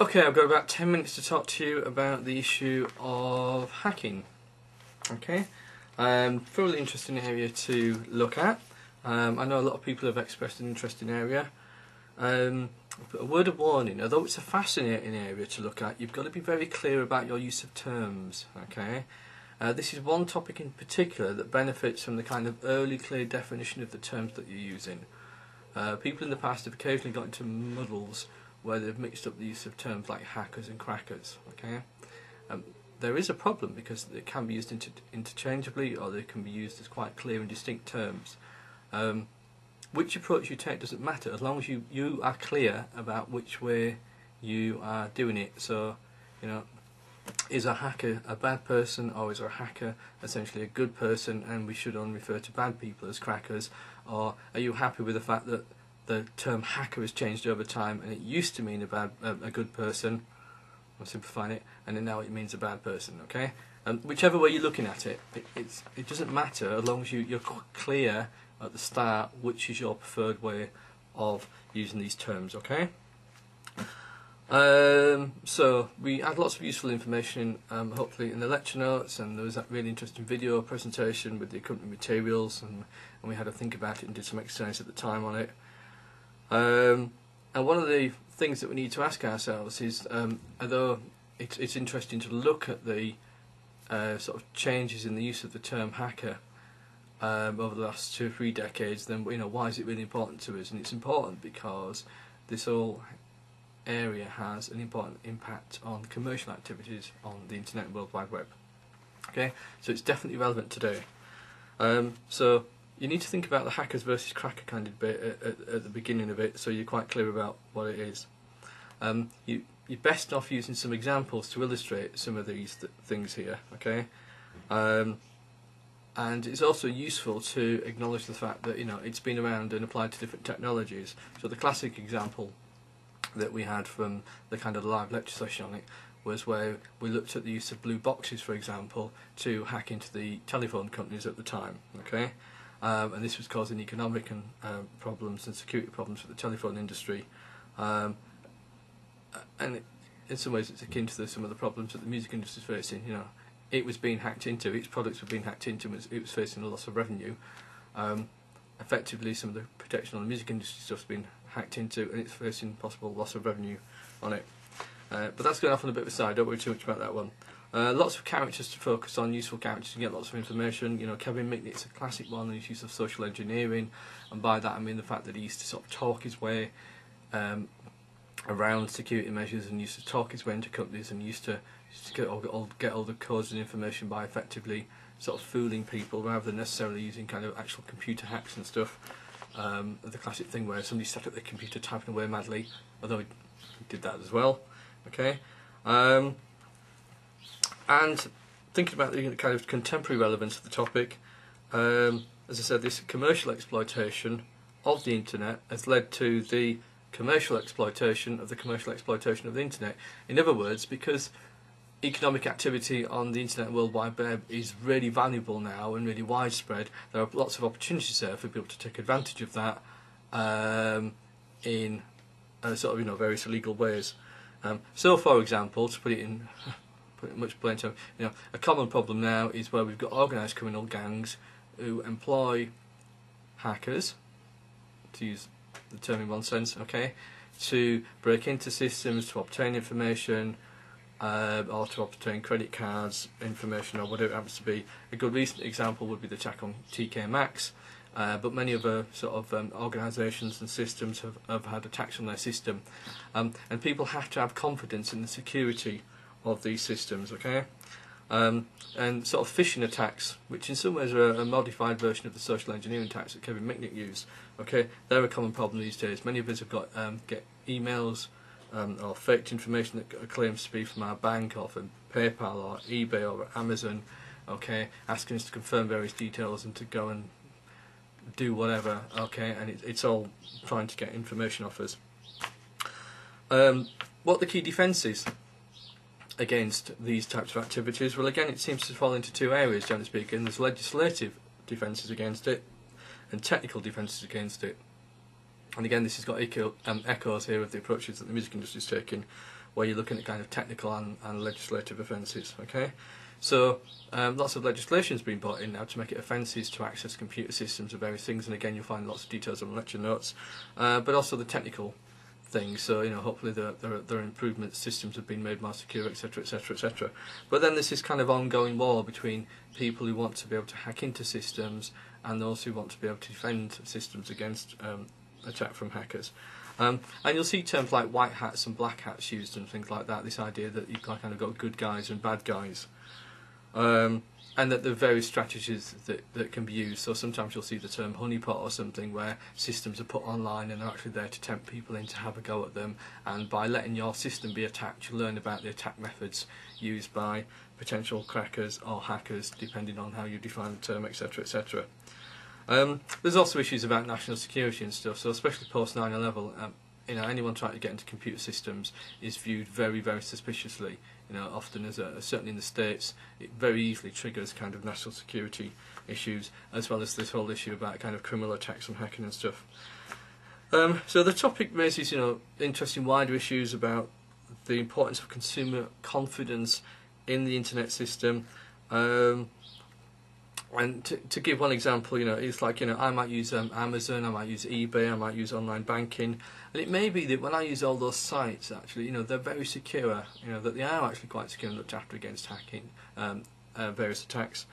Okay, I've got about 10 minutes to talk to you about the issue of hacking. Okay, thoroughly interesting area to look at. I know a lot of people have expressed an interest in the area. But a word of warning, although it's a fascinating area to look at, you've got to be very clear about your use of terms. Okay, this is one topic in particular that benefits from the kind of early clear definition of the terms that you're using. People in the past have occasionally got into muddles where they've mixed up the use of terms like hackers and crackers. Okay, there is a problem because they can be used interchangeably, or they can be used as quite clear and distinct terms. Which approach you take doesn't matter as long as you are clear about which way you are doing it. So, you know, is a hacker a bad person, or is a hacker essentially a good person and we should only refer to bad people as crackers? Or are you happy with the fact that the term hacker has changed over time and it used to mean a good person, I'm simplifying it, and then now it means a bad person? Okay, whichever way you're looking at it, it doesn't matter as long as you're clear at the start which is your preferred way of using these terms. Okay. So we had lots of useful information, hopefully in the lecture notes, and there was that really interesting video presentation with the accompanying materials, and we had to think about it and did some exercise at the time on it. And one of the things that we need to ask ourselves is, although it's interesting to look at the sort of changes in the use of the term hacker over the last 2 or 3 decades, then why is it really important to us? And it's important because this whole area has an important impact on commercial activities on the Internet and World Wide Web. Okay, so it's definitely relevant today. So you need to think about the hackers versus cracker kind of debate at the beginning of it, so you're quite clear about what it is. You're best off using some examples to illustrate some of these things here. Okay. And it's also useful to acknowledge the fact that it's been around and applied to different technologies. So the classic example that we had from the kind of live lecture session on it was where we looked at the use of blue boxes, for example, to hack into the telephone companies at the time. Okay, and this was causing economic and problems and security problems for the telephone industry. And in some ways, it's akin to some of the problems that the music industry is facing. It was being hacked into, its products were being hacked into, and it was facing a loss of revenue. Effectively, some of the protection on the music industry stuff's been hacked into, and it's facing possible loss of revenue on it. But that's going off on a bit of a side, don't worry too much about that one. Lots of characters to focus on, useful characters to get lots of information. Kevin Mitnick's a classic one, his use of social engineering, and by that I mean the fact that he used to sort of talk his way around security measures, and used to talk his way into companies, and used to get all the codes and information by effectively sort of fooling people rather than necessarily using kind of actual computer hacks and stuff. The classic thing where somebody sat at their computer typing away madly, although he did that as well. Okay, and thinking about the kind of contemporary relevance of the topic, as I said, this commercial exploitation of the internet has led to the commercial exploitation of the internet. In other words, because economic activity on the Internet and World Wide Web is really valuable now and really widespread, there are lots of opportunities there for people to take advantage of that in sort of various illegal ways. So, for example, to put it much plain terms, a common problem now is where we've got organised criminal gangs who employ hackers, to use the term in one sense, okay, to break into systems to obtain information, or to obtain credit cards information, or whatever it happens to be. A good recent example would be the attack on TK Maxx, but many other sort of organisations and systems have had attacks on their system, and people have to have confidence in the security of these systems. Okay, and sort of phishing attacks, which in some ways are a modified version of the social engineering attacks that Kevin Mitnick used. Okay, they're a common problem these days. Many of us have got get emails or faked information that claims to be from our bank or from PayPal or eBay or Amazon, okay, asking us to confirm various details and to go and do whatever, okay, and it's all trying to get information off us. What the key defences against these types of activities? Well, again, it seems to fall into 2 areas, generally speaking. There's legislative defences against it and technical defences against it. And again, this has got echoes here of the approaches that the music industry is taking, where you're looking at kind of technical and legislative offences. Okay, so lots of legislation has been brought in now to make it offences to access computer systems of various things, and again you'll find lots of details on lecture notes, but also the technical things. So hopefully there are improvements, systems have been made more secure, etc, etc, etc. But then there's this kind of ongoing war between people who want to be able to hack into systems and those who want to be able to defend systems against attack from hackers. And you'll see terms like white hats and black hats used and things like that, this idea that you've kind of got good guys and bad guys. And that there are various strategies that can be used. So sometimes you'll see the term honeypot or something, where systems are put online and they're actually there to tempt people in to have a go at them, and by letting your system be attacked you learn about the attack methods used by potential crackers or hackers, depending on how you define the term, etc, etc. There's also issues about national security and stuff, so especially post 9/11, anyone trying to get into computer systems is viewed very, very suspiciously. Often certainly in the States, it very easily triggers kind of national security issues, as well as this whole issue about kind of criminal attacks and hacking and stuff. So the topic raises, interesting wider issues about the importance of consumer confidence in the internet system. And to give one example, it's like, I might use Amazon, I might use eBay, I might use online banking, and it may be that when I use all those sites, actually, they're very secure, that they are actually quite secure and looked after against hacking, various attacks.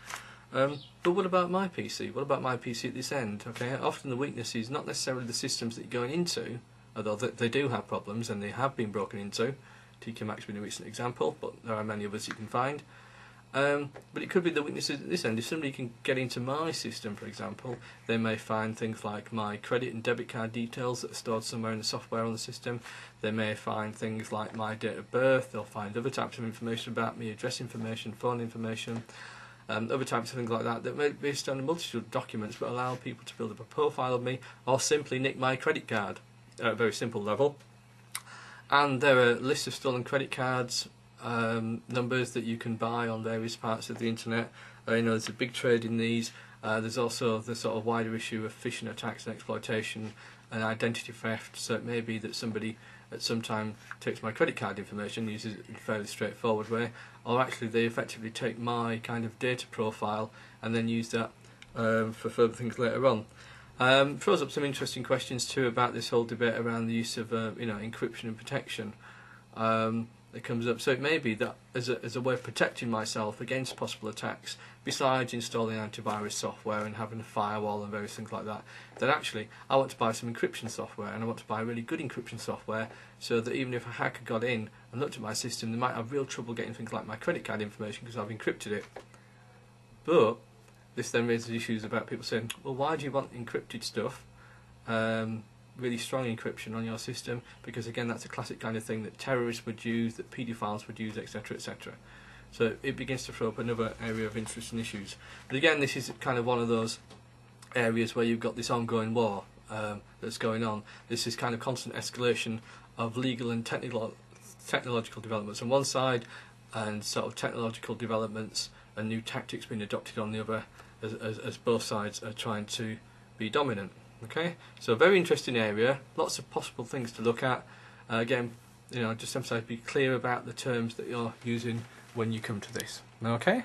But what about my PC? What about my PC at this end? Okay, often the weakness is not necessarily the systems that you're going into, although they do have problems and they have been broken into. TK Maxx being a recent example, but there are many others you can find. But it could be the weaknesses at this end. If somebody can get into my system, for example, they may find things like my credit and debit card details that are stored somewhere in the software on the system. They may find things like my date of birth. They'll find other types of information about me, address information, phone information, other types of things like that may be based on a multitude of documents but allow people to build up a profile of me, or simply nick my credit card at a very simple level. And there are lists of stolen credit cards, numbers that you can buy on various parts of the internet. There's a big trade in these. There's also the sort of wider issue of phishing attacks and exploitation and identity theft. So it may be that somebody at some time takes my credit card information, uses it in a fairly straightforward way, or actually they effectively take my kind of data profile and then use that for further things later on. Throws up some interesting questions too about this whole debate around the use of encryption and protection. That comes up. So it may be that as a way of protecting myself against possible attacks, besides installing antivirus software and having a firewall and various things like that, that actually I want to buy some encryption software, and I want to buy really good encryption software so that even if a hacker got in and looked at my system, they might have real trouble getting things like my credit card information because I've encrypted it. But this then raises issues about people saying, well, why do you want encrypted stuff? Really strong encryption on your system, because again that's a classic kind of thing that terrorists would use, that paedophiles would use, etc, etc. So it begins to throw up another area of interest and issues. But again, this is kind of one of those areas where you've got this ongoing war that's going on. This is kind of constant escalation of legal and technological developments on one side, and sort of technological developments and new tactics being adopted on the other, as both sides are trying to be dominant. Okay, so a very interesting area, lots of possible things to look at. Again, just emphasise, be clear about the terms that you're using when you come to this. Okay.